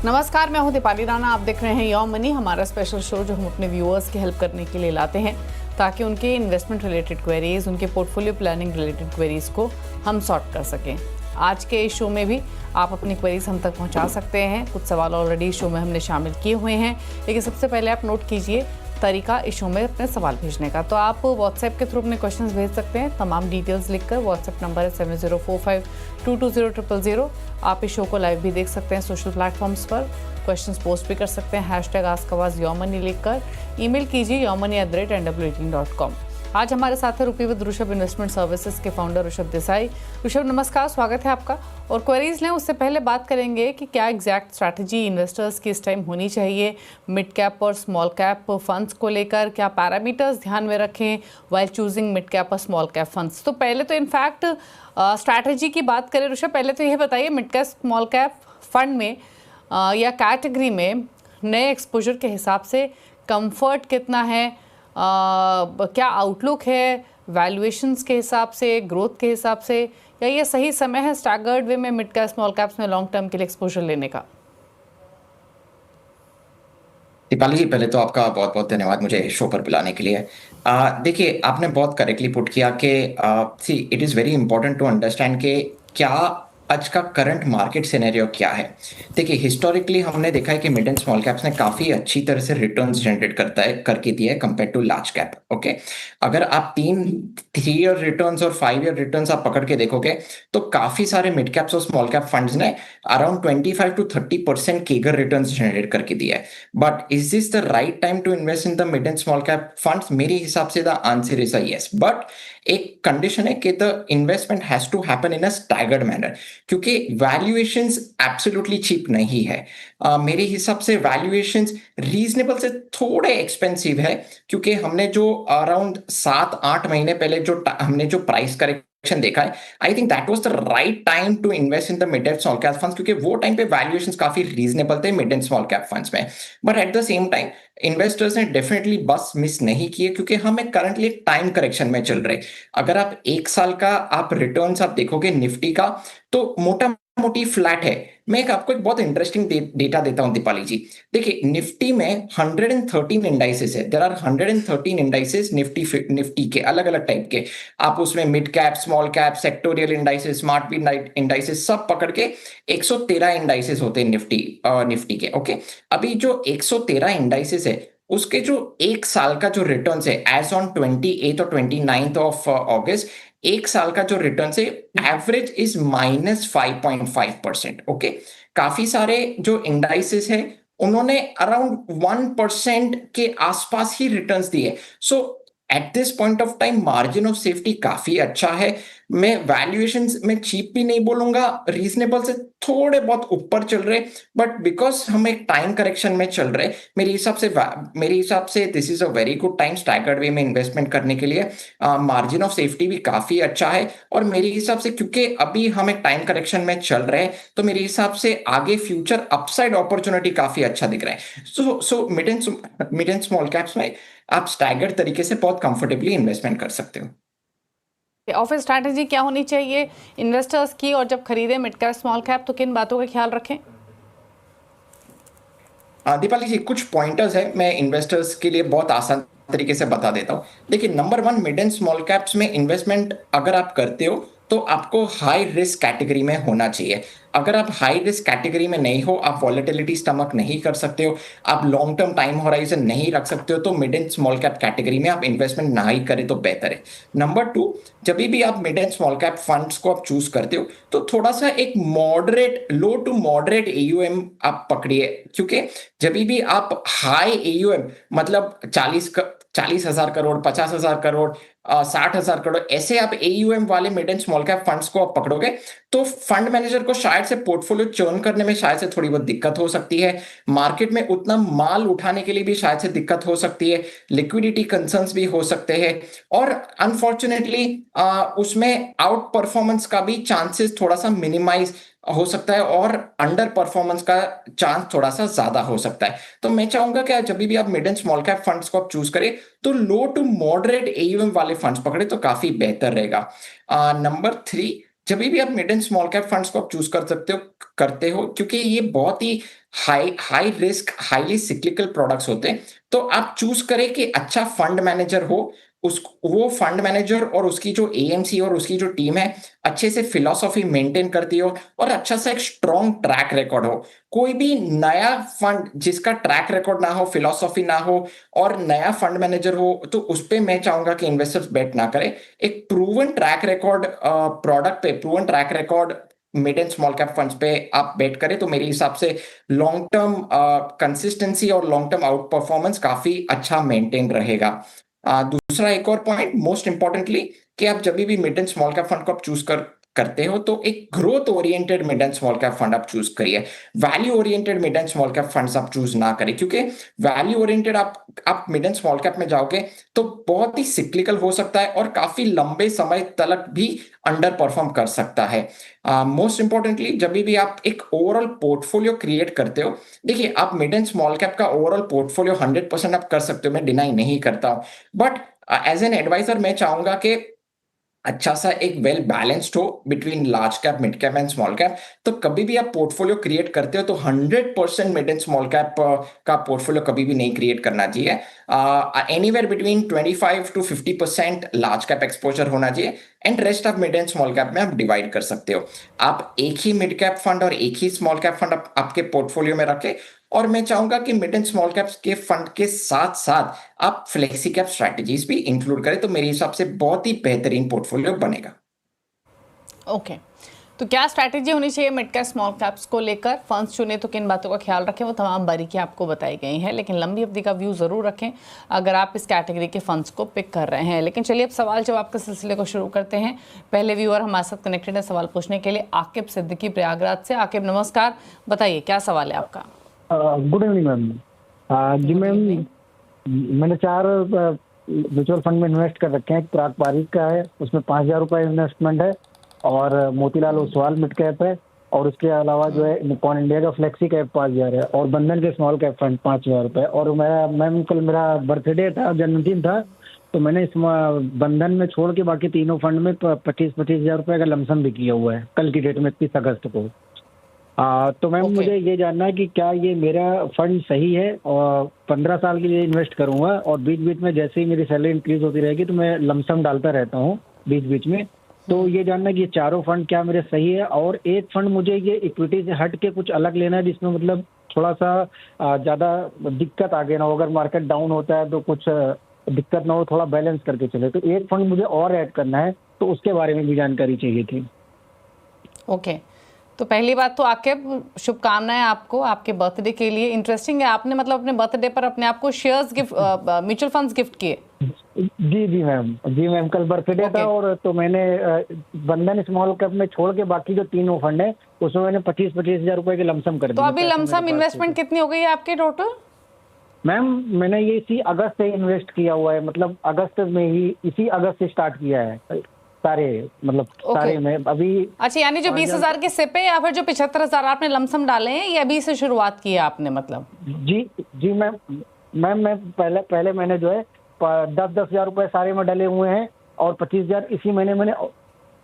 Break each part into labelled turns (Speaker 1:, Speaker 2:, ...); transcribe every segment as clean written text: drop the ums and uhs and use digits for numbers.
Speaker 1: नमस्कार, मैं हूं दीपाली राणा। आप देख रहे हैं योर मनी, हमारा स्पेशल शो जो हम अपने व्यूअर्स की हेल्प करने के लिए लाते हैं ताकि उनके इन्वेस्टमेंट रिलेटेड क्वेरीज, उनके पोर्टफोलियो प्लानिंग रिलेटेड क्वेरीज को हम सॉर्ट कर सकें। आज के इस शो में भी आप अपनी क्वेरीज हम तक पहुंचा सकते हैं। कुछ सवाल ऑलरेडी शो में हमने शामिल किए हुए हैं, लेकिन सबसे पहले आप नोट कीजिए तरीका इस शो में अपने सवाल भेजने का। तो आप व्हाट्सएप के थ्रू अपने क्वेश्चंस भेज सकते हैं, तमाम डिटेल्स लिखकर। व्हाट्सएप नंबर है 7045220000। आप इस शो को लाइव भी देख सकते हैं सोशल प्लेटफॉर्म्स पर। क्वेश्चंस पोस्ट भी कर सकते हैं #AskAwaz लिखकर। ईमेल कीजिए yourmoney@nw18.com। आज हमारे साथ है रुपी विद ऋषभ इन्वेस्टमेंट सर्विसेज के फाउंडर ऋषभ देसाई। ऋषभ नमस्कार, स्वागत है आपका। और क्वेरीज लें उससे पहले बात करेंगे कि क्या एग्जैक्ट स्ट्रैटेजी इन्वेस्टर्स की इस टाइम होनी चाहिए मिड कैप और स्मॉल कैप फंड्स को लेकर। क्या पैरामीटर्स ध्यान में रखें वाइल चूजिंग मिड कैप और स्मॉल कैप फंड्स। तो पहले तो इनफैक्ट स्ट्रैटेजी की बात करें ऋषभ, पहले तो यह बताइए mid cap small cap fund में या कैटेगरी में नए एक्सपोजर के हिसाब से कंफर्ट कितना है, क्या आउटलुक है वैल्यूएशंस के हिसाब से, ग्रोथ के हिसाब से, या ये सही समय है स्टैगर्ड वे में मिड कैप स्मॉल कैप्स में लॉन्ग टर्म के लिए एक्सपोजर लेने का।
Speaker 2: दीपाली जी, पहले तो आपका बहुत बहुत धन्यवाद मुझे शो पर बुलाने के लिए। देखिए, आपने बहुत करेक्टली पुट किया कि see it is very important to understand कि क्या आज का करंट मार्केट सिनेरियो क्या है। देखिए, हिस्टोरिकली हमने देखा है कि मिड एंड स्मॉल कैप्स ने काफी अच्छी तरह से रिटर्न्स जनरेट करके दिया है compare to large cap. Okay, अगर आप 3 ईयर रिटर्न्स और 5 ईयर रिटर्न्स आप पकड़ के देखोगे तो काफी सारे मिड कैप्स और स्मॉल कैप फंड्स ने around 25 to 30% CAGR returns generate करके दिया है। But is this the right time to invest in the mid and small cap funds? मेरे हिसाब से the answer is a yes, but एक condition है कि the investment has to happen in a staggered manner, क्योंकि valuations absolutely cheap नहीं है। मेरे हिसाब से वैल्यूएशंस रीजनेबल से थोड़े एक्सपेंसिव है, क्योंकि हमने जो अराउंड 7-8 महीने पहले हमने जो प्राइस करेक्शन देखा है, I think that was the right time to invest in the mid and small cap funds, क्योंकि वो टाइम पे वैल्यूएशंस काफी रीजनेबल थे mid and small cap funds में। But at the same time investors ने definitely bus miss नहीं किए, क्योंकि हम एक करंटली एक टाइम करेक्शन में चल रहे। अगर आप 1 साल का आप रिटर्न्स आप देखोगे निफ्टी का, तो मोटा मोटी फ्लैट है। मैं आपको एक बहुत इंटरेस्टिंग डेटा देता हूं दीपाली जी। देखिए, निफ्टी में 113 इंडाइसेस है। देयर आर 113 इंडाइसेस निफ्टी के अलग अलग टाइप के। आप उसमें mid cap, small cap, sectoral indices, smart B indices सब पकड़ के 113 इंडाइसेस होते हैं निफ्टी के। ओके, अभी जो 113 इंडाइसेस है उसके जो 1 साल का जो रिटर्न है एज ऑन 28 और 29 ऑफ अगस्त, 1 साल का जो रिटर्न है एवरेज इज -5.5%। ओके, काफी सारे जो इंडाइसेस है उन्होंने अराउंड 1% के आसपास ही रिटर्न्स दिए। So at this point of time margin of safety काफी अच्छा है। मैं वैल्यूएशंस में चीप भी नहीं बोलूंगा, रीजनेबल से थोड़े बहुत ऊपर चल रहे, बट बिकॉज हम एक टाइम करेक्शन में चल रहे, मेरे हिसाब से this is a very good time staggered way में इन्वेस्टमेंट करने के लिए। मार्जिन ऑफ सेफ्टी भी काफी अच्छा है, और मेरे हिसाब से क्योंकि अभी हम एक टाइम करेक्शन में चल रहे हैं, तो मेरे हिसाब से आगे फ्यूचर अपसाइड अपॉर्चुनिटी काफी अच्छा दिख रहा है। So mid and small caps में आप स्टैगर्ड तरीके से बहुत कंफर्टेबली इन्वेस्टमेंट कर सकते हो।
Speaker 1: ऑफिस स्ट्रैटेजी क्या होनी चाहिए इन्वेस्टर्स की, और जब खरीदे मिड कैप स्मॉल कैप तो किन बातों का ख्याल रखें?
Speaker 2: दीपाली जी, कुछ पॉइंटर्स है, मैं इन्वेस्टर्स के लिए बहुत आसान तरीके से बता देता हूं। देखिए, number 1, mid and small caps में इन्वेस्टमेंट अगर आप करते हो तो आपको हाई रिस्क कैटेगरी में होना चाहिए। अगर आप हाई रिस्क कैटेगरी में नहीं हो, आप वॉलेटिलिटी स्टमक नहीं कर सकते हो, आप लॉन्ग टर्म टाइम होराइजन नहीं रख सकते हो, तो mid and small cap category में आप इन्वेस्टमेंट ना ही करें तो बेहतर है। नंबर 2, जब भी आप mid and small cap funds को आप चूज करते हो तो थोड़ा सा एक moderate, low to moderate AUM आप पकड़िए, क्योंकि जब भी आप हाई एयूएम मतलब 40,000 करोड़, 50,000 करोड़, 60,000 करोड़, ऐसे आप एयूएम वाले mid and small cap funds को आप पकड़ोगे तो फंड मैनेजर को शायद से पोर्टफोलियो चर्न करने में शायद से थोड़ी बहुत दिक्कत हो सकती है। मार्केट में उतना माल उठाने के लिए भी शायद से दिक्कत हो सकती है। लिक्विडिटी कंसर्न्स भी हो सकते हैं, और अनफॉर्चुनेटली उसमें आउट परफॉर्मेंस का भी चांसेस थोड़ा सा मिनिमाइज हो सकता है, और अंडर परफॉर्मेंस का चांस थोड़ा सा ज्यादा हो सकता है। तो मैं चाहूंगा कि जब भी आप mid and small cap funds को आप चूज करें तो लो टू मॉडरेट एयूएम वाले फंड्स पकड़े तो काफी बेहतर रहेगा। नंबर 3, जब भी आप mid and small cap funds को आप चूज करते हो क्योंकि ये बहुत ही high high risk highly cyclical products होते हैं। तो आप चूज करें कि अच्छा फंड मैनेजर हो, उस वो फंड मैनेजर और उसकी जो एएमसी और उसकी जो टीम है अच्छे से फिलॉसफी मेंटेन करती हो और अच्छा सा एक स्ट्रॉन्ग ट्रैक रिकॉर्ड हो। कोई भी नया फंड जिसका ट्रैक रिकॉर्ड ना हो, फिलॉसफी ना हो और नया फंड मैनेजर हो, तो उस पे मैं चाहूंगा कि इन्वेस्टर्स बेट ना करें। एक प्रूवन ट्रैक रिकॉर्ड प्रोडक्ट पे, proven track record mid and small cap funds पे आप बेट करें तो मेरे हिसाब से लॉन्ग टर्म कंसिस्टेंसी और लॉन्ग टर्म आउट परफॉर्मेंस काफी अच्छा मेंटेन रहेगा। दूसरा एक और पॉइंट मोस्ट इंपॉर्टेंटली, कि आप जब भी mid and small cap fund को आप चूज करते हो तो एक growth oriented mid and small cap fund आप चूज करिए। Value oriented mid and small cap funds आप चूज ना करें, क्योंकि वैल्यू ओरिएंटेड आप मिड एंड स्मॉल कैप में जाओगे तो बहुत ही सिक्लिकल हो सकता है और काफी लंबे समय तक भी अंडर परफॉर्म कर सकता है। मोस्ट इंपॉर्टेंटली जब भी आप एक ओवरऑल पोर्टफोलियो क्रिएट करते हो, देखिए आप मिड एंड स्मॉल कैप का ओवरऑल पोर्टफोलियो 100% आप कर सकते हो, मैं डिनाई नहीं करता हूं, बट एज एन एडवाइजर मैं चाहूंगा कि अच्छा सा एक वेल बैलेंस्ड हो between large cap, mid cap and small cap. तो कभी भी आप पोर्टफोलियो क्रिएट करते हो तो 100% मिड एंड स्मॉल कैप का पोर्टफोलियो कभी भी नहीं क्रिएट करना चाहिए। Anywhere between 25 to 50% large cap exposure होना चाहिए and rest of mid and small cap में आप डिवाइड कर सकते हो। आप एक ही मिड कैप फंड और एक ही स्मॉल कैप फंड आपके पोर्टफोलियो में रखें, और मैं चाहूंगा कि मिड एंड स्मॉल कैप्स के फंड के साथ साथ आप फ्लेक्सी कैप स्ट्रैटेजीज भी इंक्लूड करें, तो मेरे हिसाब से बहुत ही बेहतरीन पोर्टफोलियो बनेगा।
Speaker 1: ओके, तो क्या स्ट्रैटेजी होनी चाहिए मिड कैप स्मॉल कैप्स को लेकर? फंड्स चुने तो किन बातों का ख्याल रखें, वो तमाम बारीकी आपको बताई गई हैं, लेकिन लंबी अवधि का व्यू ज़रूर रखें अगर आप इस कैटेगरी के फंड्स को पिक कर रहे हैं। लेकिन चलिए अब सवाल जवाब के सिलसिले को शुरू करते हैं। पहले व्यूअर हमारे साथ कनेक्टेड है सवाल पूछने के लिए, आकिब सिद्दीकी प्रयागराज से। आकिब नमस्कार, बताइए क्या सवाल है आपका?
Speaker 3: Good evening ma'am. जी मैम, मैंने 4 म्यूचुअल फंड में इन्वेस्ट कर रखे हैं। एक पराग पारिक का है, उसमें 5,000 रुपये इन्वेस्टमेंट है, और मोतीलाल ओसवाल मिड कैप है, और उसके अलावा जो है निपॉन इंडिया का फ्लेक्सी कैप 5,000 है, और बंधन के स्मॉल कैप फंड 5,000 रुपये। और मैम कल मेरा बर्थडे था, जन्मदिन था, तो मैंने इस बंधन में छोड़ के बाकी तीनों फंड में 25,000 रुपये का लमसम भी किया हुआ है कल की डेट में 31 अगस्त को। तो मैम मुझे ये जानना है कि क्या ये मेरा फंड सही है, और 15 साल के लिए इन्वेस्ट करूंगा, और बीच बीच में जैसे ही मेरी सैलरी इंक्रीज होती रहेगी तो मैं लमसम डालता रहता हूँ बीच बीच में। तो ये जानना है कि ये चारों फंड क्या मेरे सही है, और एक फंड मुझे ये इक्विटी से हट के कुछ अलग लेना है जिसमें मतलब थोड़ा सा ज़्यादा दिक्कत आगे ना हो, अगर मार्केट डाउन होता है तो कुछ दिक्कत ना हो, थोड़ा बैलेंस करके चले। तो एक फंड मुझे और ऐड करना है, तो उसके बारे में भी जानकारी चाहिए थी।
Speaker 1: ओके, तो पहली बात तो आकिब शुभकामनाएं आपको आपके बर्थडे के लिए। इंटरेस्टिंग है, आपने मतलब अपने बर्थडे पर अपने आप को shares gift, mutual funds gift किए?
Speaker 3: जी मैम कल बर्थडे था, और तो मैंने बंधन स्मॉल कैप में छोड़ के बाकी जो तीनों फंड है उसमें मैंने 25,000 रुपए के लमसम कर दिए।
Speaker 1: तो अभी लमसम इन्वेस्टमेंट कितनी हो गई है आपके टोटल?
Speaker 3: मैम मैंने ये इसी अगस्त से इन्वेस्ट किया हुआ है, मतलब अगस्त में ही, इसी अगस्त से स्टार्ट किया है सारे, मतलब सारे में अभी। अच्छा,
Speaker 1: यानी जो 20,000 के सिप है या फिर जो 75,000 आपने लमसम डाले हैं, ये अभी से शुरुआत की है आपने मतलब?
Speaker 3: जी मैम मैं पहले मैंने जो है 10,000 रुपए सारे में डाले हुए हैं, और 25,000 इसी महीने मैंने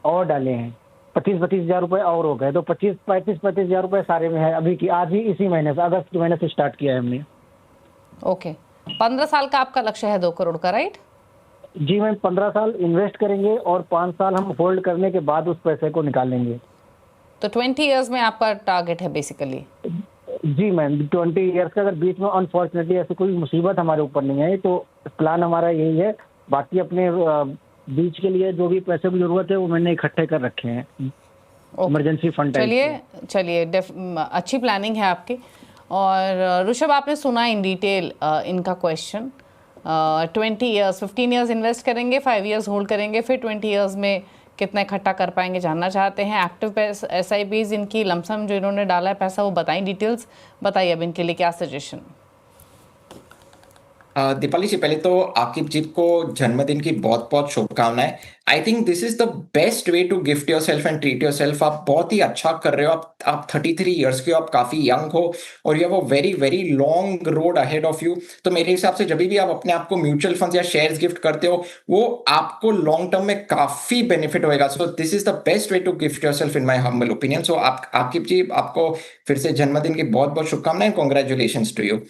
Speaker 3: और डाले हैं। 25,000 रुपए और हो गए, तो 35,000 रुपए सारे में है अभी की, आज ही इसी महीने से, अगस्त के महीने से स्टार्ट किया है हमने।
Speaker 1: ओके, 15 साल का आपका लक्ष्य है 2 करोड़ का, राइट?
Speaker 3: जी मैम, 15 साल इन्वेस्ट करेंगे और 5 साल हम होल्ड करने के बाद उस पैसे को निकालेंगे।
Speaker 1: तो 20 इयर्स में आपका टारगेट है बेसिकली?
Speaker 3: जी मैम, 20 इयर्स का, अगर बीच में अनफॉर्चुनेटली ऐसी कोई मुसीबत हमारे ऊपर नहीं आई तो प्लान हमारा यही है। बाकी अपने बीच के लिए जो भी पैसे की जरूरत है वो मैंने इकट्ठे कर रखे हैं, इमरजेंसी फंड।
Speaker 1: चलिए अच्छी प्लानिंग है आपकी। और ऋषभ, आपने सुना इन डिटेल इनका क्वेश्चन। 20 इयर्स, 15 इयर्स इन्वेस्ट करेंगे, 5 इयर्स होल्ड करेंगे, फिर 20 इयर्स में कितना इकट्ठा कर पाएंगे जानना चाहते हैं। एक्टिव SIPs, इनकी लमसम जो इन्होंने डाला है पैसा, वो बताएं, डिटेल्स बताइए अब इनके लिए क्या सजेशन?
Speaker 2: दीपाली जी, पहले तो आपकी जीत को जन्मदिन की बहुत बहुत शुभकामनाएं। I think this is the best way to gift yourself and treat yourself. आप बहुत ही अच्छा कर रहे हो। आप 33 ईयर्स के हो, आप काफी यंग हो और you have a very very long road ahead of you. तो मेरे हिसाब से जब भी आप अपने आप को म्यूचुअल फंड्स या शेयर्स गिफ्ट करते हो, वो आपको लॉन्ग टर्म में काफी बेनिफिट होएगा। So this is the best way to gift yourself in my humble opinion. सो आपकी जी, आपको फिर से जन्मदिन की बहुत बहुत शुभकामनाएं। Congratulation to you.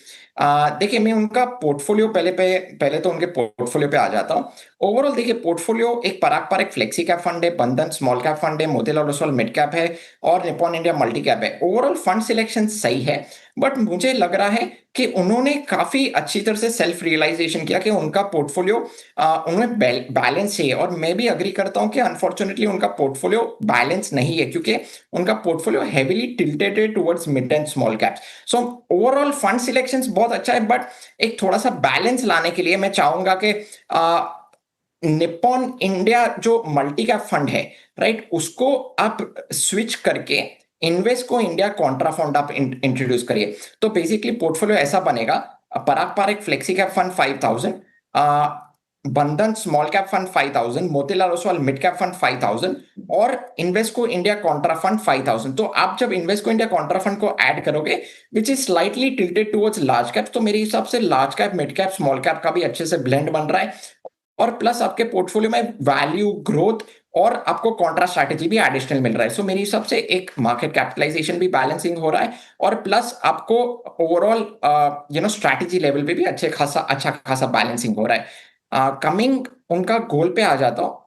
Speaker 2: देखिए, मैं उनका पोर्टफोलियो पहले तो उनके पोर्टफोलियो पे आ जाता हूँ। ओवरऑल देखिए, पोर्टफोलियो एक पराग पारेख फ्लेक्सी कैप फंड है, बंधन स्मॉल कैप फंड है, मोतीलाल ओसवाल मिड कैप है और निप्पॉन इंडिया मल्टी कैप है। ओवरऑल फंड सिलेक्शन सही है, बट मुझे लग रहा है कि उन्होंने काफी अच्छी तरह से सेल्फ रियलाइजेशन किया कि उनका पोर्टफोलियो उन्हें बैलेंस है। और मैं भी अग्री करता हूं कि अनफॉर्चुनेटली उनका पोर्टफोलियो बैलेंस नहीं है, क्योंकि उनका पोर्टफोलियो हेवीली टिल्टेड है towards mid and small caps. So overall fund selection बहुत अच्छा है, बट एक थोड़ा सा बैलेंस लाने के लिए मैं चाहूंगा कि निप्पॉन इंडिया जो मल्टी कैप फंड है, राइट, उसको आप स्विच करके इन्वेस्को इंडिया कॉन्ट्रा फंड आप इंट्रोड्यूस करिए। तो बेसिकली पोर्टफोलियो ऐसा बनेगा, पराग पारेख फ्लेक्सी कैप फंड 5000, बंधन small cap fund 5000, Motilal Oswal mid cap fund 5000 और इन्वेस्को इंडिया कॉन्ट्रा फंड 5000। तो आप जब इन्वेस्को इंडिया कॉन्ट्रा फंड को ऐड करोगे, which is slightly tilted towards large cap, तो मेरे हिसाब से large cap, mid cap, small cap का भी अच्छे से ब्लेंड बन रहा है। और प्लस आपके पोर्टफोलियो में वैल्यू ग्रोथ और आपको कॉन्ट्रा स्ट्रैटेजी भी एडिशनल मिल रहा है। सो मेरे हिसाब से एक मार्केट कैपिटलाइजेशन भी बैलेंसिंग हो रहा है और प्लस आपको ओवरऑल स्ट्रैटेजी लेवल पे भी अच्छा खासा बैलेंसिंग हो रहा है। कमिंग उनका गोल पे आ जाता हूं।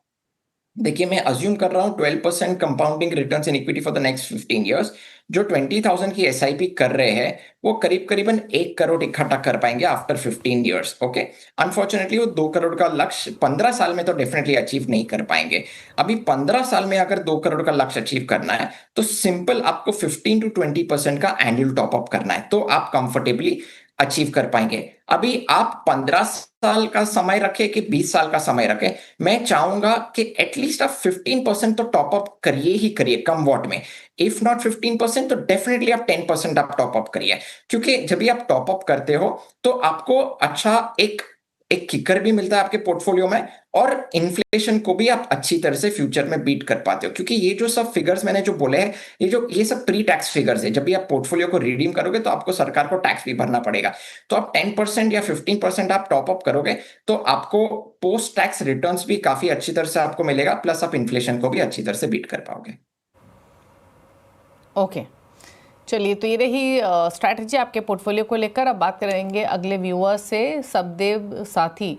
Speaker 2: देखिए, मैं अज्यूम कर रहा हूं 12% compounding returns in equity for the next 15 years. जो 20,000 की एसआईपी कर रहे हैं, वो करीबन 1 करोड़ इकट्ठा कर पाएंगे आफ्टर 15 इयर्स। ओके, अनफॉर्चुनेटली वो 2 करोड़ का लक्ष्य 15 साल में तो डेफिनेटली अचीव नहीं कर पाएंगे। अभी 15 साल में अगर 2 करोड़ का लक्ष्य अचीव करना है, तो सिंपल आपको 15 to 20% का एनुअल टॉपअप करना है, तो आप कंफर्टेबली अचीव कर पाएंगे। अभी आप 15 साल का समय रखें कि 20 साल का समय रखें, मैं चाहूंगा कि एटलीस्ट आप 15% तो टॉपअप करिए ही करिए कम वॉट में। इफ नॉट 15% तो डेफिनेटली आप 10% आप टॉपअप करिए, क्योंकि जब भी आप टॉपअप करते हो तो आपको अच्छा एक किकर भी मिलता है आपके पोर्टफोलियो में, और इन्फ्लेशन को भी आप अच्छी तरह से फ्यूचर में बीट कर पाते हो। क्योंकि ये जो सब फिगर्स मैंने जो बोले हैं, ये सब प्री टैक्स फिगर्स है। जब भी आप पोर्टफोलियो को रिडीम करोगे तो आपको सरकार को टैक्स भी भरना पड़ेगा। तो आप 10% या 15% आप टॉप अप करोगे तो आपको पोस्ट टैक्स रिटर्न्स भी काफी अच्छी तरह से आपको मिलेगा, प्लस आप इन्फ्लेशन को भी अच्छी तरह से बीट कर पाओगे।
Speaker 1: ओके, चलिए, तो ये रही स्ट्रैटेजी आपके पोर्टफोलियो को लेकर। अब बात करेंगे अगले व्यूअर से। सबदेव साथी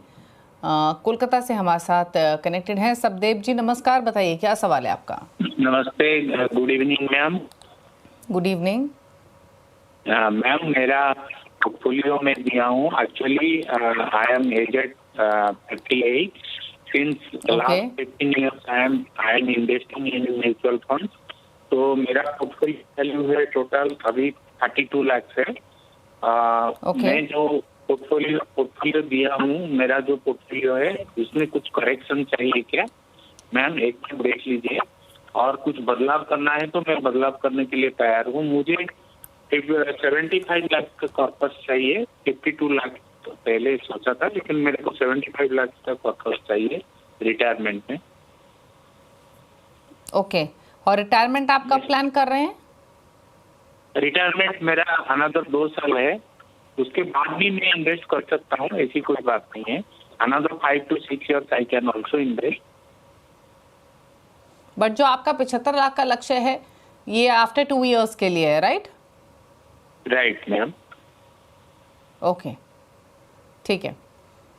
Speaker 1: कोलकाता से हमारे साथ कनेक्टेड हैं। सबदेव जी नमस्कार, बताइए क्या सवाल है आपका।
Speaker 4: नमस्ते, good evening ma'am.
Speaker 1: Good evening
Speaker 4: ma'am, मेरा पोर्टफोलियो में दिया हूँ। Actually I am aged 38 since last 15 years I am investing in mutual fund. तो मेरा पोर्टफोलियो वैल्यू है टोटल अभी 32 लाख है। मैं जो पोर्टफोलियो दिया हूँ, मेरा जो पोर्टफोलियो है उसमें कुछ करेक्शन चाहिए क्या मैम? एक मिनट देख लीजिए, और कुछ बदलाव करना है तो मैं बदलाव करने के लिए तैयार हूँ। मुझे 75 लाख का कॉर्पस चाहिए। 52 लाख तो पहले सोचा था, लेकिन मेरे को 75 लाख का कॉर्पस चाहिए रिटायरमेंट में।
Speaker 1: ओके, और रिटायरमेंट आप कब प्लान कर रहे हैं?
Speaker 4: रिटायरमेंट मेरा अनदर 2 साल है, उसके बाद भी मैं इन्वेस्ट कर सकता हूँ, ऐसी कोई बात नहीं है। Another 5 to 6 years I can also invest.
Speaker 1: But जो आपका 75 लाख का लक्ष्य है, ये आफ्टर 2 years के लिए है, राइट?
Speaker 4: Right ma'am.
Speaker 1: ओके, ठीक है।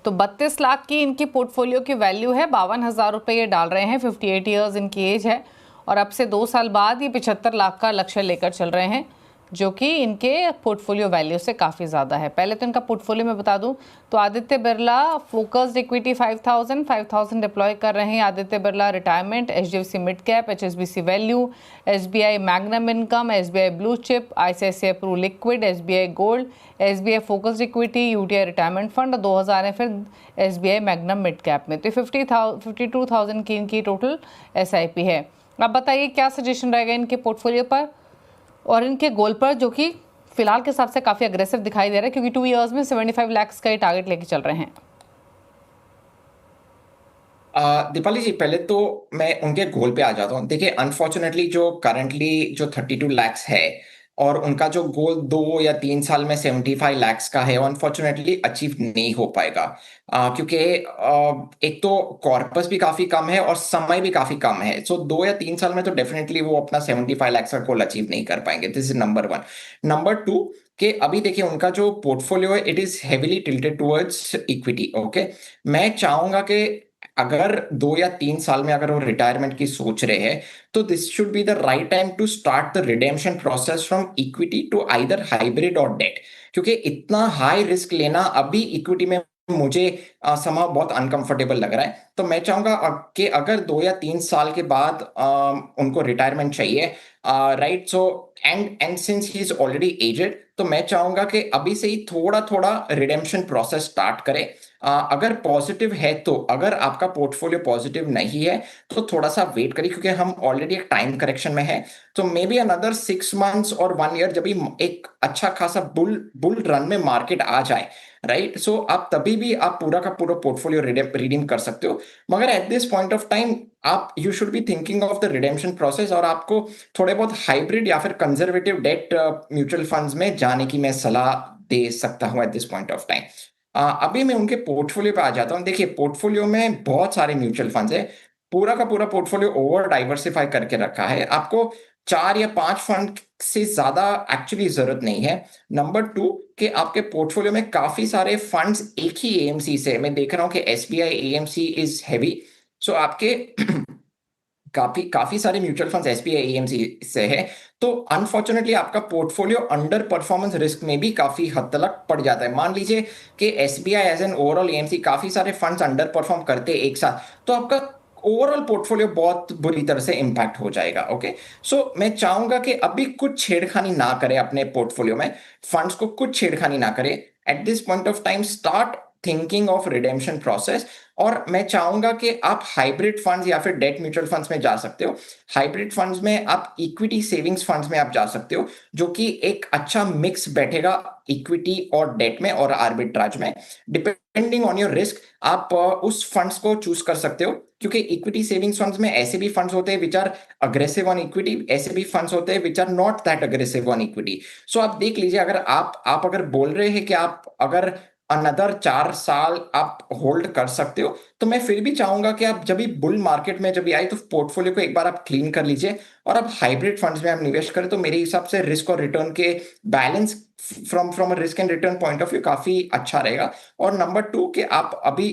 Speaker 1: तो 32 लाख की इनकी पोर्टफोलियो की वैल्यू है। 52,000 रुपये ये डाल रहे हैं। 58 ईयर्स इनकी एज है और अब से 2 साल बाद ये 75 लाख का लक्ष्य लेकर चल रहे हैं, जो कि इनके पोर्टफोलियो वैल्यू से काफ़ी ज़्यादा है। पहले तो इनका पोर्टफोलियो मैं बता दूं तो Aditya Birla focused equity 5,000 deploy कर रहे हैं। Aditya Birla retirement, HDFC mid cap, HSBC value, SBI magnum income, SBI blue chip, ICICI Pru liquid, SBI gold, SBI focused equity, UTI retirement fund, 2,000 है फिर SBI मैग्नम मिड कैप में। तो 52,000 की इनकी टोटल SIP है। अब बताइए क्या सजेशन रहेगा इनके पोर्टफोलियो पर और इनके गोल पर, जो कि फिलहाल के हिसाब से काफ़ी अग्रेसिव दिखाई दे रहा है, क्योंकि 2 इयर्स में 75 लाख का ये टारगेट लेके चल रहे हैं।
Speaker 2: दीपाली जी, पहले तो मैं उनके गोल पे आ जाता हूँ। देखिए, अनफॉर्चुनेटली जो करंटली जो 32 लाख है और उनका जो गोल 2 या 3 साल में 75 लाख का है, वो अनफॉर्चुनेटली अचीव नहीं हो पाएगा, क्योंकि एक तो कॉर्पस भी काफी कम है और समय भी काफी कम है। सो 2 या 3 साल में तो डेफिनेटली वो अपना 75 लाख का गोल अचीव नहीं कर पाएंगे। This is number 1। नंबर 2 कि अभी देखिए उनका जो पोर्टफोलियो है, it is heavily tilted towards equity. Okay, मैं चाहूंगा कि अगर 2 या 3 साल में अगर वो रिटायरमेंट की सोच रहे हैं, तो this should be the right time to start the redemption process from equity to either hybrid और डेट। क्योंकि इतना हाई रिस्क लेना अभी इक्विटी में मुझे समय बहुत अनकंफर्टेबल लग रहा है। तो मैं चाहूंगा कि अगर 2 या 3 साल के बाद उनको रिटायरमेंट चाहिए, right, so and since he is already aged, तो मैं चाहूंगा कि अभी से ही थोड़ा थोड़ा रिडेम्पशन प्रोसेस स्टार्ट करें। अगर पॉजिटिव है तो, अगर आपका पोर्टफोलियो पॉजिटिव नहीं है तो थोड़ा सा वेट करिए, क्योंकि हम ऑलरेडी एक टाइम करेक्शन में है। तो मे बी अनदर 6 मंथ्स और 1 ईयर, जब भी एक अच्छा खासा बुल रन में मार्केट आ जाए, राइट, सो आप तभी भी आप पूरा का पूरा पोर्टफोलियो रिडीम कर सकते हो। मगर at this point of time आप you should be thinking of the redemption process, और आपको थोड़े बहुत हाइब्रिड या फिर कंजर्वेटिव डेट म्यूचुअल फंड्स में जाने की मैं सलाह दे सकता हूं eight this point of time. अभी मैं उनके पोर्टफोलियो पे आ जाता हूं। देखिए, पोर्टफोलियो में बहुत सारे म्यूचुअल फंड्स है, पूरा का पूरा पोर्टफोलियो ओवर डाइवर्सिफाई करके रखा है। आपको 4 या 5 फंड से ज्यादा एक्चुअली जरूरत नहीं है। नंबर 2 कि आपके पोर्टफोलियो में काफी सारे फंड्स एक ही एएमसी से, मैं देख रहा हूं कि एसबीआई एएमसी इज हैवी, सो आपके काफी काफी सारे म्यूचुअल फंड्स एसबीआई एएमसी से है। तो अनफॉर्चुनेटली आपका पोर्टफोलियो अंडर परफॉर्मेंस रिस्क में भी काफी हद तक पड़ जाता है। मान लीजिए कि SBI as an overall AMC काफी सारे फंड्स अंडर परफॉर्म करते एक साथ, तो आपका ओवरऑल पोर्टफोलियो बहुत बुरी तरह से इंपैक्ट हो जाएगा। ओके, सो मैं चाहूंगा कि अभी कुछ छेड़खानी ना करें अपने पोर्टफोलियो में, फंड्स को कुछ छेड़खानी ना करें। Eight this point of time start thinking of redemption process. और मैं चाहूंगा कि आप हाइब्रिड फंड्स या फिर डेट म्यूचुअल फंड्स में जा सकते हो। हाइब्रिड फंड्स में आप इक्विटी सेविंग्स फंड्स में आप जा सकते हो, जो कि एक अच्छा मिक्स बैठेगा इक्विटी और डेट में और आर्बिट्राज में। डिपेंडिंग ऑन योर रिस्क आप उस फंड्स को चूज कर सकते हो, क्योंकि इक्विटी सेविंग्स फंड्स में ऐसे भी फंड्स होते हैं which are aggressive on equity, ऐसे भी फंड्स होते हैं which are not that aggressive on equity. So आप देख लीजिए, अगर आप अगर बोल रहे हैं कि आप अगर अनदर 4 साल आप होल्ड कर सकते हो, तो मैं फिर भी चाहूंगा कि आप जब भी बुल मार्केट में जब भी आए तो पोर्टफोलियो को एक बार आप क्लीन कर लीजिए और आप हाइब्रिड फंड्स में आप निवेश करें, तो मेरे हिसाब से रिस्क और रिटर्न के balance from a risk and return point of view काफी अच्छा रहेगा। और नंबर 2 कि आप अभी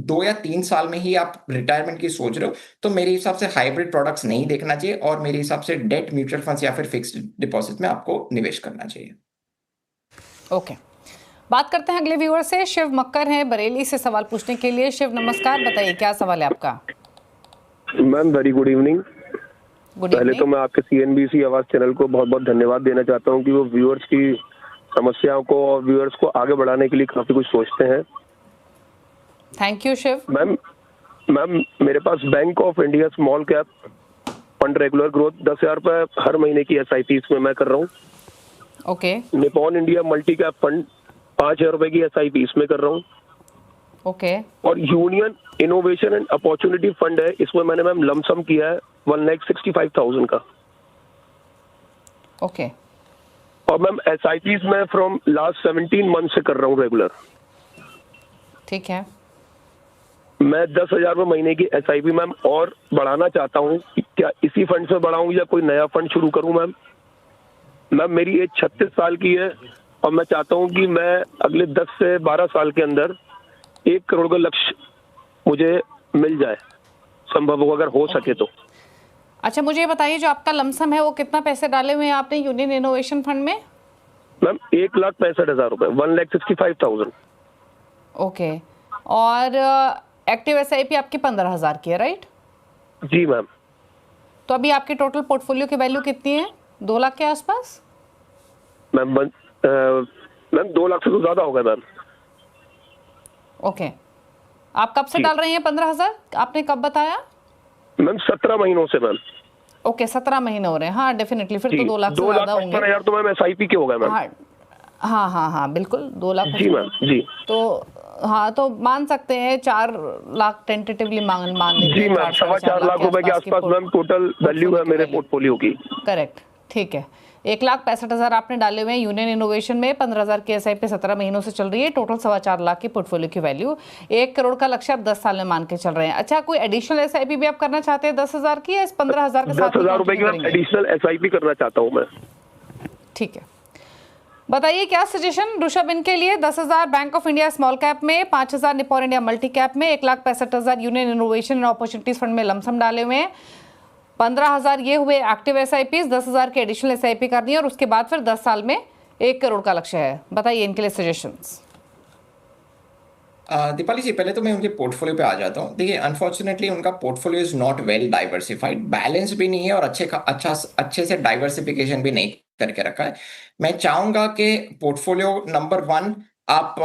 Speaker 2: 2 या 3 साल में ही आप रिटायरमेंट की सोच रहे हो, तो मेरे हिसाब से हाइब्रिड प्रोडक्ट्स नहीं देखना चाहिए, और मेरे हिसाब से डेट म्यूचुअल फंड्स या फिर फिक्स्ड डिपॉजिट में आपको निवेश करना चाहिए।
Speaker 1: ओके, बात करते हैं अगले व्यूअर से। शिव मक्कर हैं बरेली से सवाल पूछने के लिए। शिव नमस्कार, बताइए क्या सवाल है आपका।
Speaker 5: Ma'am very good evening.
Speaker 1: Good
Speaker 5: पहले
Speaker 1: इवनिंग।
Speaker 5: तो मैं आपके सीएनबीसी आवाज चैनल को बहुत बहुत धन्यवाद देना चाहता हूं कि वो व्यूअर्स की समस्याओं को और व्यूअर्स को आगे बढ़ाने के लिए काफी कुछ सोचते हैं।
Speaker 1: Thank you Shiv.
Speaker 5: मैम मेरे पास Bank of India small cap fund regular growth 10,000 रुपए हर महीने की एसआईपी इसमें मैं कर रहा हूँ।
Speaker 1: Okay
Speaker 5: Nippon India multi cap fund 5,000 रुपए की एसआईपी इसमें कर रहा हूँ।
Speaker 1: ओके
Speaker 5: और union innovation and opportunity fund है, इसमें मैंने मैम लमसम किया है 1,65,000 का।
Speaker 1: ओके
Speaker 5: और मैम एसआईपीज में फ्रॉम लास्ट 17 मंथ से कर रहा हूँ रेगुलर।
Speaker 1: ठीक है।
Speaker 5: मैं 10,000 रुपए महीने की एसआईपी मैम और बढ़ाना चाहता हूँ, क्या इसी फंड से बढ़ाऊं या कोई नया फंड शुरू करूं मैम? मैम मेरी एज 36 साल की है और मैं चाहता हूँ कि मैं अगले 10 से 12 साल के अंदर 1 करोड़ का लक्ष्य मुझे मिल जाए, संभव हो अगर हो सके तो।
Speaker 1: अच्छा मुझे ये बताइए, जो आपका लमसम है वो कितना पैसे डाले हुए हैं आपने यूनियन इनोवेशन फंड में?
Speaker 5: मैम 1,65,000 रुपए, 1,65,000।
Speaker 1: ओके, और एक्टिव एसआईपी आपकी 15,000 की है, राइट?
Speaker 5: जी मैम।
Speaker 1: तो अभी आपकी टोटल पोर्टफोलियो की वैल्यू कितनी है? 2 लाख के आसपास?
Speaker 5: मैम 2 लाख से तो ज्यादा होगा मैम।
Speaker 1: ओके, आप कब से डाल रहे हैं 15,000? आपने कब बताया?
Speaker 5: मैम 17 महीनों से मैम।
Speaker 1: ओके 17 महीने हो रहे हैं। हाँ डेफिनेटली, फिर तो 2 लाख से
Speaker 5: 2 लाख
Speaker 1: ज्यादा होंगे।
Speaker 5: 55,000 तो मैम एसआईपी के हो गए मैम।
Speaker 1: हाँ हाँ हाँ हाँ बिल्कुल 2 लाख
Speaker 5: जी मैम जी
Speaker 1: तो हाँ तो मान सकते हैं 4 लाख टेंटेटिवली मान लेते
Speaker 5: जी
Speaker 1: हैं
Speaker 5: मैम, 4.25 लाख रुपए के आसपास मैम टोटल वैल्यू है मेरे पोर्टफोलियो की।
Speaker 1: करेक्ट, ठीक है। 1,65,000 आपने डाले हुए हैं यूनियन इनोवेशन में, 15,000 की एसआईपी 17 महीनों से चल रही है, टोटल 4.25 लाख की पोर्टफोलियो की वैल्यू, 1 करोड़ का लक्ष्य आप 10 साल में मान के चल रहे हैं। अच्छा, कोई एडिशनल एसआईपी भी आप करना चाहते हैं 10,000 की, या इस 15,000 के साथ
Speaker 5: 10,000 रुपए की मैम एडिशनल एसआईपी करना चाहता हूँ मैं।
Speaker 1: ठीक है, बताइए क्या सजेशन ऋषभ इनके लिए। 10,000 bank of India small cap में, 5,000 निपॉन इंडिया मल्टी कैप में, 1,65,000 union innovation and opportunities fund में लमसम डाले हुए हैं, 15,000 ये हुए एक्टिव एसआईपी, 10,000 की एडिशनल एसआईपी करनी है और उसके बाद फिर 10 साल में 1 करोड़ का लक्ष्य है। बताइए इनके लिए सजेशंस।
Speaker 2: दीपाली जी, पहले तो मैं उनके पोर्टफोलियो पे आ जाता हूँ। देखिए, अनफॉर्चुनेटली उनका portfolio is not well diversified, balance भी नहीं है और अच्छे से डाइवर्सिफिकेशन भी नहीं करके रखा है। मैं चाहूंगा कि पोर्टफोलियो नंबर 1 आप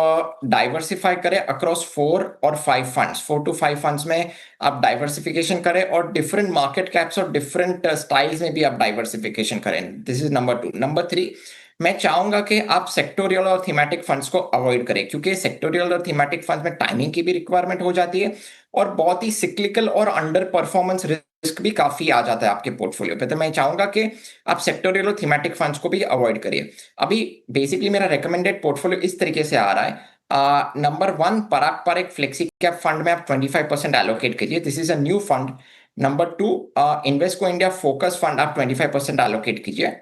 Speaker 2: डाइवर्सिफाई करें अक्रॉस 4 और 5 फंड्स, 4 to 5 फंड्स में आप डाइवर्सिफिकेशन करें और डिफरेंट मार्केट कैप्स और डिफरेंट स्टाइल्स में भी आप डाइवर्सिफिकेशन करें। This is number 2। नंबर 3, मैं चाहूंगा कि आप सेक्टोरियल और थीमेटिक फंड्स को अवॉइड करें, क्योंकि सेक्टोरियल और थीमेटिक फंड्स में टाइमिंग की भी रिक्वायरमेंट हो जाती है और बहुत ही सिक्लिकल और अंडर परफॉर्मेंस रिस्क भी काफी आ जाता है आपके पोर्टफोलियो पे। तो मैं चाहूंगा कि आप सेक्टोरियल और थीमेटिक फंड्स को भी अवॉइड करिए। अभी बेसिकली मेरा रिकमेंडेड पोर्टफोलियो इस तरीके से आ रहा है। Number 1, Parag Parekh flexi cap fund में आप 25% एलोकेट कीजिए, this is a new fund. Number 2, Invesco India focus fund आप 25% एलोकेट कीजिए।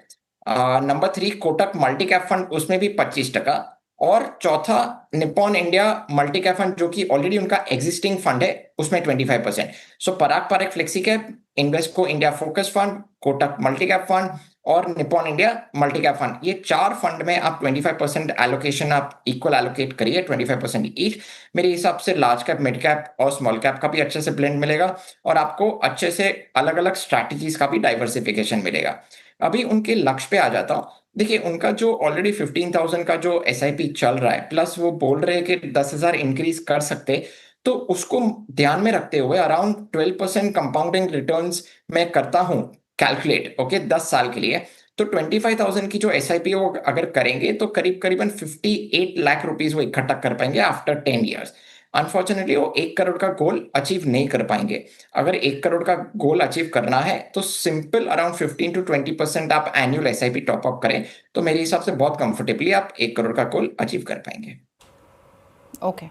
Speaker 2: Number 3, Kotak multi cap fund, उसमें भी 25%। और चौथा, Nippon India multi cap fund, जो कि ऑलरेडी उनका एग्जिस्टिंग फंड है, उसमें 25%। So Parag Parekh flexi cap, Invesco India focus fund, Kotak multi cap fund और Nippon India multi cap fund, ये 4 फंड में आप 25% एलोकेशन आप इक्वल एलोकेट करिए, 25% ईच। मेरे हिसाब से लार्ज कैप, मिड कैप और स्मॉल कैप का भी अच्छे से ब्लेंड मिलेगा और आपको अच्छे से अलग अलग स्ट्रैटेजीज का भी डाइवर्सिफिकेशन मिलेगा। अभी उनके लक्ष्य पे आ जाता हूँ। देखिए, उनका जो ऑलरेडी 15,000 का जो एसआईपी चल रहा है, प्लस वो बोल रहे हैं कि 10,000 इंक्रीज कर सकते, तो उसको ध्यान में रखते हुए अराउंड 12% कंपाउंडिंग रिटर्न्स मैं करता हूं कैलकुलेट, ओके, 10 साल के लिए। तो 25,000 की जो एसआईपी वो अगर करेंगे तो करीबन 58 लाख रुपीस वो इकट्ठा कर पाएंगे आफ्टर 10 ईयर्स। अनफॉर्चुनेटली वो 1 करोड़ का गोल अचीव नहीं कर पाएंगे। अगर 1 करोड़ का गोल अचीव करना है तो सिंपल अराउंड 15 to 20% आप एनुअल एसआईपी टॉप अप करें, तो मेरे हिसाब से बहुत कंफर्टेबली आप 1 करोड़ का गोल अचीव कर पाएंगे।
Speaker 1: ओके,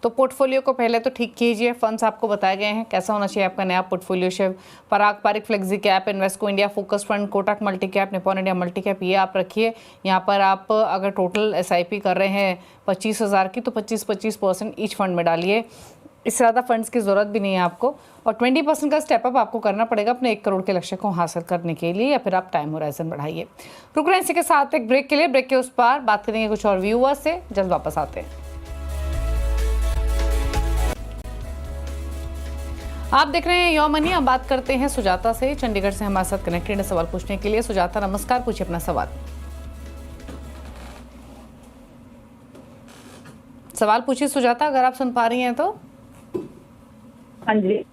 Speaker 1: तो पोर्टफोलियो को पहले तो ठीक कीजिए। फंड्स आपको बताए गए हैं कैसा होना चाहिए आपका नया पोर्टफोलियो। शिव Parag Parekh flexi cap, Invesco India focus fund, Kotak multi cap, Nippon India multi cap, ये आप रखिए। यहाँ पर आप अगर टोटल एसआईपी कर रहे हैं 25,000 की, तो 25% ईच फंड में डालिए। इससे ज़्यादा फंड्स की ज़रूरत भी नहीं है आपको, और 20% का स्टेप अप आपको करना पड़ेगा अपने 1 करोड़ के लक्ष्य को हासिल करने के लिए, या फिर आप टाइम होराइजन बढ़ाइए। रुक रहे हैं इसी के साथ एक ब्रेक के लिए। ब्रेक के उस पार बात करेंगे कुछ और व्यूअर्स से, जल्द वापस आते हैं। आप देख रहे हैं यो मनी। अब बात करते हैं सुजाता से, चंडीगढ़ से हमारे साथ कनेक्टेड है सवाल पूछने के लिए। सुजाता नमस्कार, पूछिए अपना सवाल। सवाल पूछिए सुजाता, अगर आप सुन पा रही हैं तो।
Speaker 6: हाँ जी,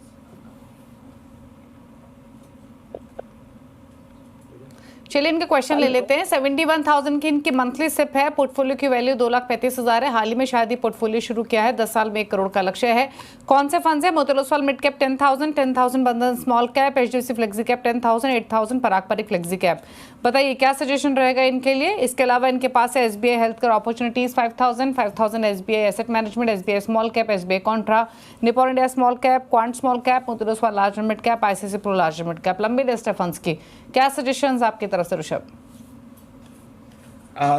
Speaker 1: चलिए इनके क्वेश्चन ले लेते हैं। 71,000 की इनकी मंथली सिप है, पोर्टफोलियो की वैल्यू 2,35,000 है। हाल ही में शायद ही पोर्टफोलियो शुरू किया है, 10 साल में 1 करोड़ का लक्ष्य है। कौन से फंड है? मोतीलाल ओसवाल मिड कैप 10,000 बंधन small cap, HDFC flexi cap 10,000, 8,000 पराग पारेख फ्लेक्सी कैप। बताइए क्या सजेशन रहेगा इनके लिए। इसके अलावा इनके पास है SBI health care opportunities 5,000 SBI asset management, SBI small cap, SBI Contra, Nippon India small cap, quant small cap, Motilal Oswal large mid cap, ICICI pro large mid cap. लंबी लिस्ट है फंड्स की, क्या सजेशंस आपकी तरफ से ऋषभ?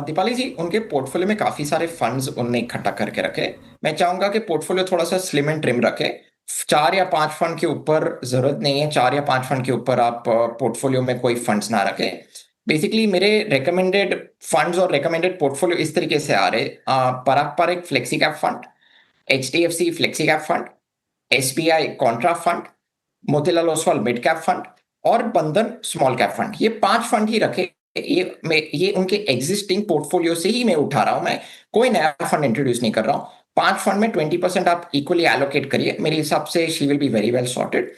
Speaker 2: दीपाली जी, उनके पोर्टफोलियो में काफी सारे फंड्स उनने इकट्ठा करके रखे। मैं चाहूंगा कि पोर्टफोलियो थोड़ा सा स्लिम एंड ट्रिम रखे। 4 या 5 फंड के ऊपर जरूरत नहीं है, 4 या 5 फंड के ऊपर आप पोर्टफोलियो में कोई फंड्स ना रखें। बेसिकली मेरे रेकमेंडेड फंड्स और रेकमेंडेड पोर्टफोलियो इस तरीके से आ रहे। Parag Parekh flexi cap fund, HDFC flexi cap fund, SBI contra fund, Motilal Oswal mid cap fund और बंधन स्मॉल कैप फंड। ये 5 फंड ही रखे। ये उनके एग्जिस्टिंग पोर्टफोलियो से ही मैं उठा रहा हूं, मैं कोई नया फंड इंट्रोड्यूस नहीं कर रहा हूं। 5 फंड में 20% आप इक्वली एलोकेट करिए, मेरे हिसाब से she will be very well sorted.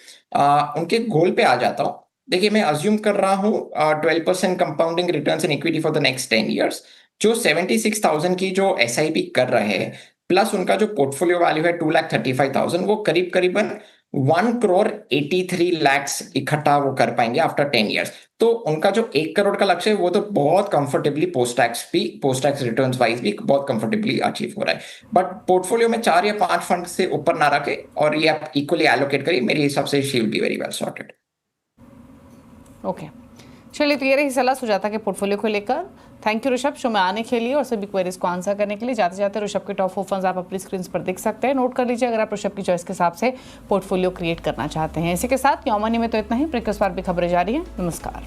Speaker 2: उनके गोल पे आ जाता हूं। देखिए, मैं अज्यूम कर रहा हूं 12% compounding returns in equity for the next 10 years, जो 76,000 की जो SIP कर रहे हैं प्लस उनका जो पोर्टफोलियो वैल्यू है 2,35,000, वो करीबन 1,83 लाख इकट्ठा वो कर पाएंगे आफ्टर 10 इयर्स। तो उनका जो 1 करोड़ का लक्ष्य है वो तो बहुत comfortably post tax returns wise भी बहुत कंफर्टेबली अचीव हो रहा है। बट पोर्टफोलियो में 4 या 5 फंड से ऊपर ना रखे और ये आप इक्वली एलोकेट करिए, मेरे हिसाब से she will be very well sorted.
Speaker 1: Okay, चलिए, तो ये रही सलाह सुजाता के पोर्टफोलियो को लेकर। थैंक यू ऋषभ शो में आने के लिए और सभी क्वेरीज को आंसर करने के लिए। जाते जाते ऋषभ के टॉप 4 फंड्स आप अपनी स्क्रीन पर देख सकते हैं, नोट कर लीजिए अगर आप ऋषभ की चॉइस के हिसाब से पोर्टफोलियो क्रिएट करना चाहते हैं। इसी के साथ यौमनी में तो इतना ही। ब्रेकफास्ट पर भी खबरें जारी हैं। नमस्कार।